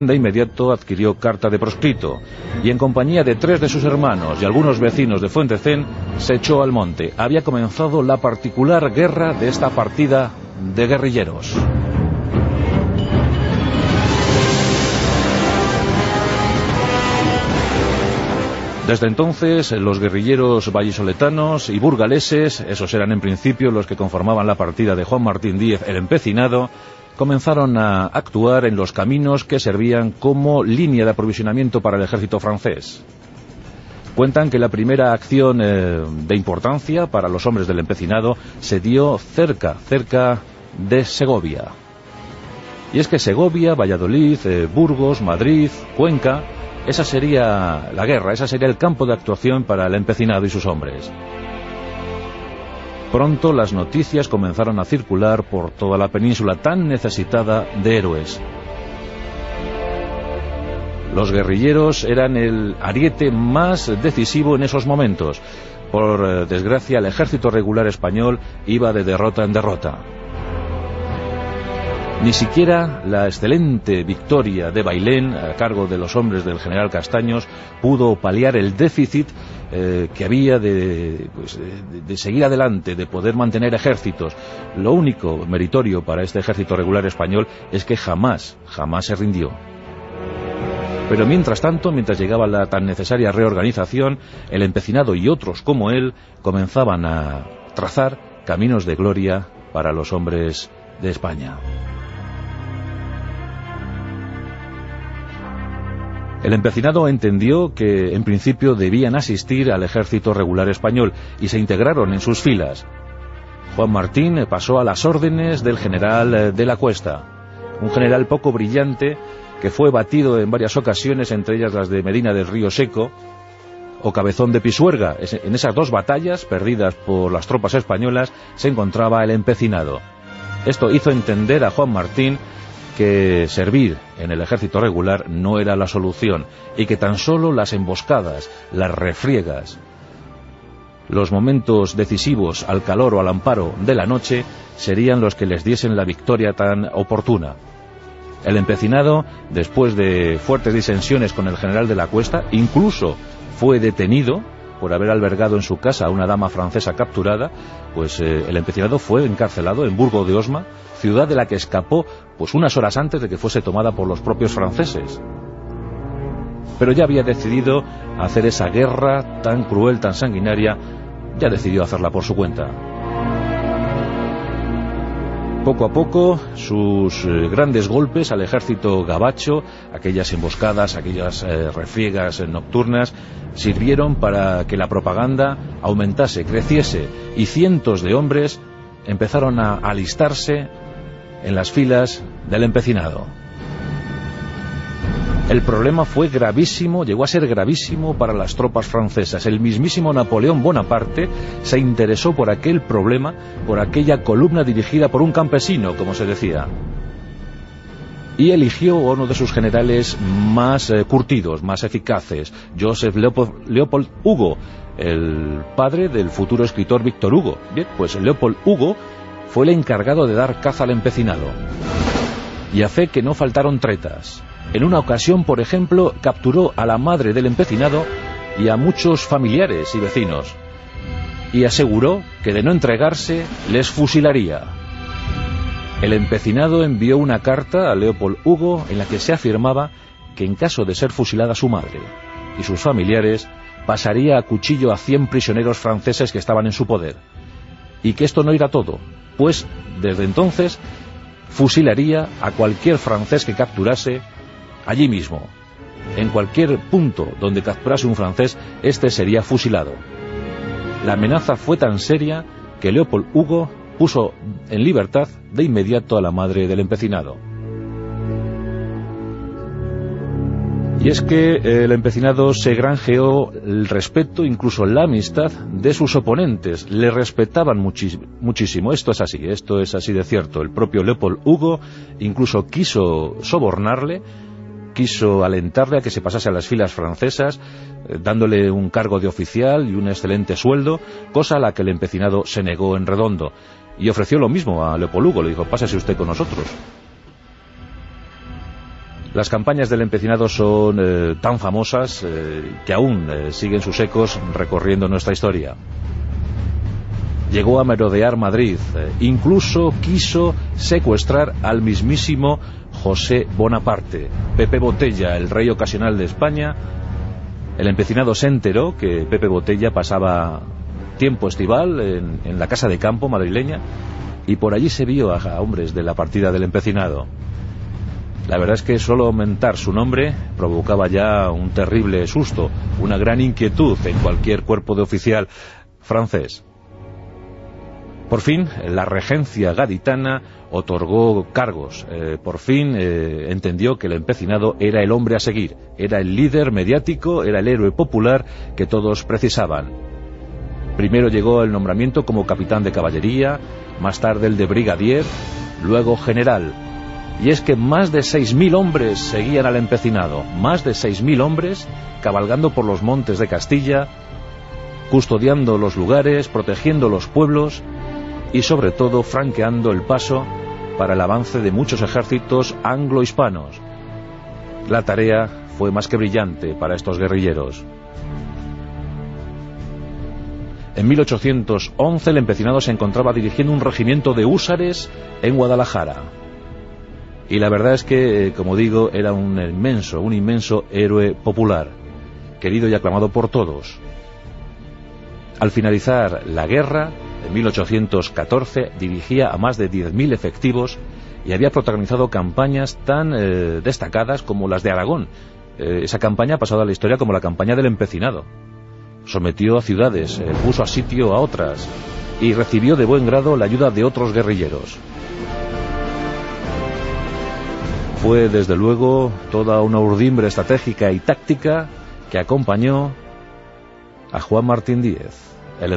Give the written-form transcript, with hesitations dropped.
De inmediato adquirió carta de proscrito y en compañía de 3 de sus hermanos y algunos vecinos de Fuentecén se echó al monte. Había comenzado la particular guerra de esta partida de guerrilleros. Desde entonces, los guerrilleros vallisoletanos y burgaleses, esos eran en principio los que conformaban la partida de Juan Martín Díez el Empecinado, comenzaron a actuar en los caminos que servían como línea de aprovisionamiento para el ejército francés. Cuentan que la primera acción de importancia para los hombres del Empecinado se dio cerca de Segovia. Y es que Segovia, Valladolid, Burgos, Madrid, Cuenca, esa sería la guerra, ese sería el campo de actuación para el Empecinado y sus hombres. Pronto las noticias comenzaron a circular por toda la península tan necesitada de héroes. Los guerrilleros eran el ariete más decisivo en esos momentos. Por desgracia, el ejército regular español iba de derrota en derrota. Ni siquiera la excelente victoria de Bailén, a cargo de los hombres del general Castaños, pudo paliar el déficit que había de seguir adelante, de poder mantener ejércitos. Lo único meritorio para este ejército regular español es que jamás se rindió. Pero mientras tanto, mientras llegaba la tan necesaria reorganización, el Empecinado y otros como él comenzaban a trazar caminos de gloria para los hombres de España. El Empecinado entendió que en principio debían asistir al ejército regular español y se integraron en sus filas. Juan Martín pasó a las órdenes del general de la Cuesta, un general poco brillante que fue batido en varias ocasiones, entre ellas las de Medina del Río Seco o Cabezón de Pisuerga. En esas 2 batallas perdidas por las tropas españolas se encontraba el Empecinado. Esto hizo entender a Juan Martín que servir en el ejército regular no era la solución y que tan solo las emboscadas, las refriegas, los momentos decisivos al calor o al amparo de la noche serían los que les diesen la victoria tan oportuna. El Empecinado, después de fuertes disensiones con el general de la Cuesta, incluso fue detenido por haber albergado en su casa a una dama francesa capturada, pues el Empecinado fue encarcelado en Burgo de Osma, ciudad de la que escapó pues unas horas antes de que fuese tomada por los propios franceses. Pero ya había decidido hacer esa guerra tan cruel, tan sanguinaria, ya decidió hacerla por su cuenta. Poco a poco, sus grandes golpes al ejército gabacho, aquellas emboscadas, aquellas refriegas nocturnas, sirvieron para que la propaganda aumentase, creciese, y cientos de hombres empezaron a alistarse en las filas del Empecinado. El problema fue gravísimo, llegó a ser gravísimo para las tropas francesas. El mismísimo Napoleón Bonaparte se interesó por aquel problema, por aquella columna dirigida por un campesino, como se decía, y eligió a uno de sus generales más curtidos, más eficaces, Joseph Leopold Hugo, el padre del futuro escritor Víctor Hugo. Bien, pues Leopold Hugo fue el encargado de dar caza al Empecinado. Y a fe que no faltaron tretas. En una ocasión, por ejemplo, capturó a la madre del Empecinado y a muchos familiares y vecinos, y aseguró que de no entregarse les fusilaría. El Empecinado envió una carta a Leopold Hugo en la que se afirmaba que en caso de ser fusilada su madre y sus familiares, pasaría a cuchillo a 100 prisioneros franceses que estaban en su poder, y que esto no era todo, pues desde entonces fusilaría a cualquier francés que capturase allí mismo. En cualquier punto donde capturase un francés, este sería fusilado. La amenaza fue tan seria que Leopold Hugo puso en libertad de inmediato a la madre del Empecinado. Y es que el Empecinado se granjeó el respeto, incluso la amistad de sus oponentes. Le respetaban muchísimo. Esto es así de cierto. El propio Leopold Hugo incluso quiso sobornarle, quiso alentarle a que se pasase a las filas francesas, dándole un cargo de oficial y un excelente sueldo, cosa a la que el Empecinado se negó en redondo, y ofreció lo mismo a Leopold Hugo. Le dijo: pásese usted con nosotros. Las campañas del empecinado son tan famosas que aún siguen sus ecos recorriendo nuestra historia. Llegó a merodear Madrid, incluso quiso secuestrar al mismísimo José Bonaparte. Pepe Botella, el rey ocasional de España. El empecinado se enteró que Pepe Botella pasaba tiempo estival en la casa de campo madrileña y por allí se vio a hombres de la partida del empecinado. La verdad es que solo mentar su nombre provocaba ya un terrible susto, una gran inquietud en cualquier cuerpo de oficial francés. Por fin, la regencia gaditana otorgó cargos. Por fin entendió que el empecinado era el hombre a seguir, era el líder mediático, era el héroe popular que todos precisaban. Primero llegó el nombramiento como capitán de caballería, más tarde el de brigadier, luego general. Y es que más de 6.000 hombres seguían al empecinado, más de 6.000 hombres cabalgando por los montes de Castilla, custodiando los lugares, protegiendo los pueblos y sobre todo franqueando el paso para el avance de muchos ejércitos anglo-hispanos. La tarea fue más que brillante para estos guerrilleros. En 1811 el empecinado se encontraba dirigiendo un regimiento de húsares en Guadalajara. Y la verdad es que, como digo, era un inmenso héroe popular, querido y aclamado por todos. Al finalizar la guerra, en 1814, dirigía a más de 10.000 efectivos y había protagonizado campañas tan destacadas como las de Aragón. Esa campaña ha pasado a la historia como la campaña del empecinado. Sometió a ciudades, puso a sitio a otras y recibió de buen grado la ayuda de otros guerrilleros. Fue, desde luego, toda una urdimbre estratégica y táctica que acompañó a Juan Martín Díez.